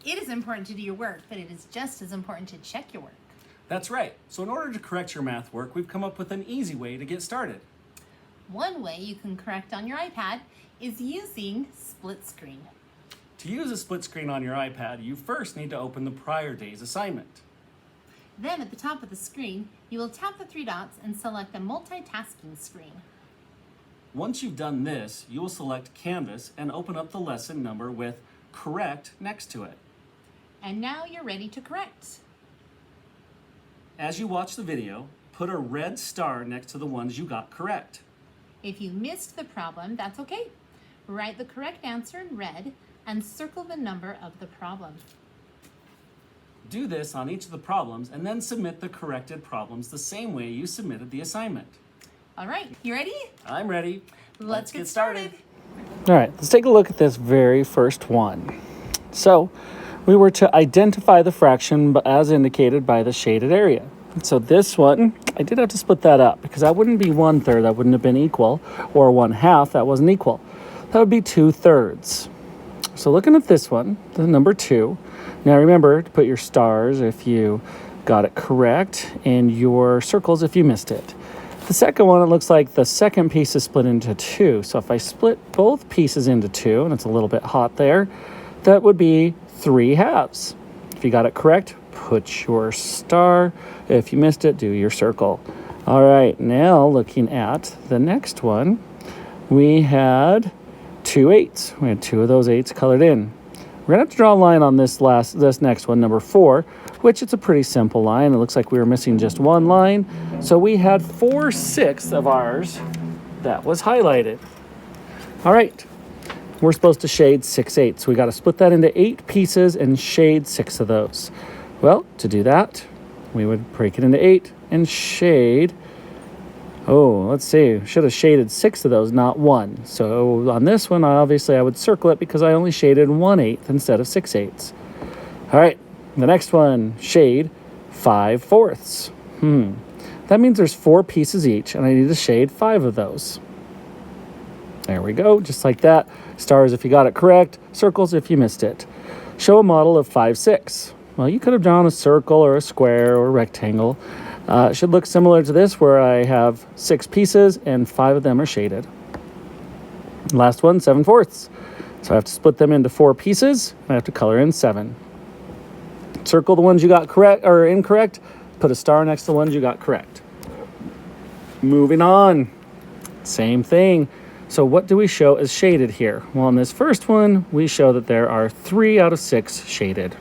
It is important to do your work, but it is just as important to check your work. That's right. So in order to correct your math work, we've come up with an easy way to get started. One way you can correct on your iPad is using split screen. To use a split screen on your iPad, you first need to open the prior day's assignment. Then at the top of the screen, you will tap the three dots and select a multitasking screen. Once you've done this, you will select Canvas and open up the lesson number with correct next to it. And now you're ready to correct. As you watch the video, put a red star next to the ones you got correct. If you missed the problem, that's okay. Write the correct answer in red and circle the number of the problem. Do this on each of the problems and then submit the corrected problems the same way you submitted the assignment. All right, you ready? I'm ready. Let's get started. All right, let's take a look at this very first one. So we were to identify the fraction as indicated by the shaded area. So this one, I did have to split that up because that wouldn't be 1/3, that wouldn't have been equal, or 1/2, that wasn't equal. That would be 2/3. So looking at this one, the number 2, now remember to put your stars if you got it correct and your circles if you missed it. The second one, it looks like the second piece is split into 2. So if I split both pieces into 2, and it's a little bit hot there, that would be 3/2. If you got it correct, put your star. If you missed it, do your circle. All right, now looking at the next one, we had 2 8s. We had 2 of those 8s colored in. We're gonna have to draw a line on this next one, number 4, which it's a pretty simple line. It looks like we were missing just one line. So we had 4/6 of ours that was highlighted. All right, we're supposed to shade 6 8s. So we gotta split that into 8 pieces and shade 6 of those. Well, to do that, we would break it into 8 and shade. Oh, let's see. Should have shaded 6 of those, not 1. So on this one, obviously I would circle it because I only shaded 1/8 instead of 6 8s. All right, the next one, shade 5/4. That means there's 4 pieces each, and I need to shade 5 of those. There we go, just like that. Stars if you got it correct, circles if you missed it. Show a model of 5/6. Well, you could have drawn a circle or a square or a rectangle. It should look similar to this where I have 6 pieces and 5 of them are shaded. Last one, 7/4. So I have to split them into 4 pieces and I have to color in 7. Circle the ones you got correct or incorrect, put a star next to the ones you got correct. Moving on, same thing. So what do we show as shaded here? Well, in this first one, we show that there are 3 out of 6 shaded.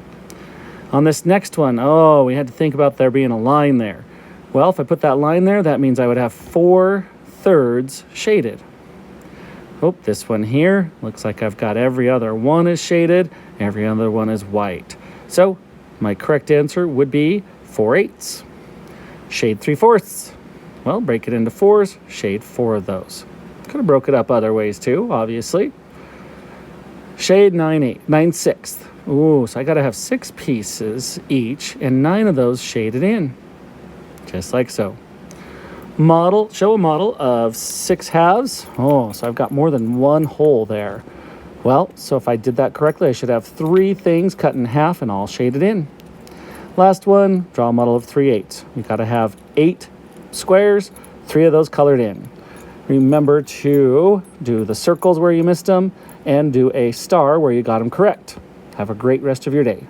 On this next one, we had to think about there being a line there. Well, if I put that line there, that means I would have 4/3 shaded. Oh, this one here, looks like I've got every other one is shaded, every other one is white. So my correct answer would be 4 8s. Shade 3/4. Well, break it into 4s, shade 4 of those. Could have broke it up other ways too, obviously. Shade 9/6. Ooh, so I gotta have 6 pieces each and 9 of those shaded in. Just like so. Show a model of 6/2. Oh, so I've got more than one hole there. Well, so if I did that correctly, I should have 3 things cut in half and all shaded in. Last one, draw a model of 3 8s. You gotta have 8 squares, 3 of those colored in. Remember to do the circles where you missed them and do a star where you got them correct. Have a great rest of your day.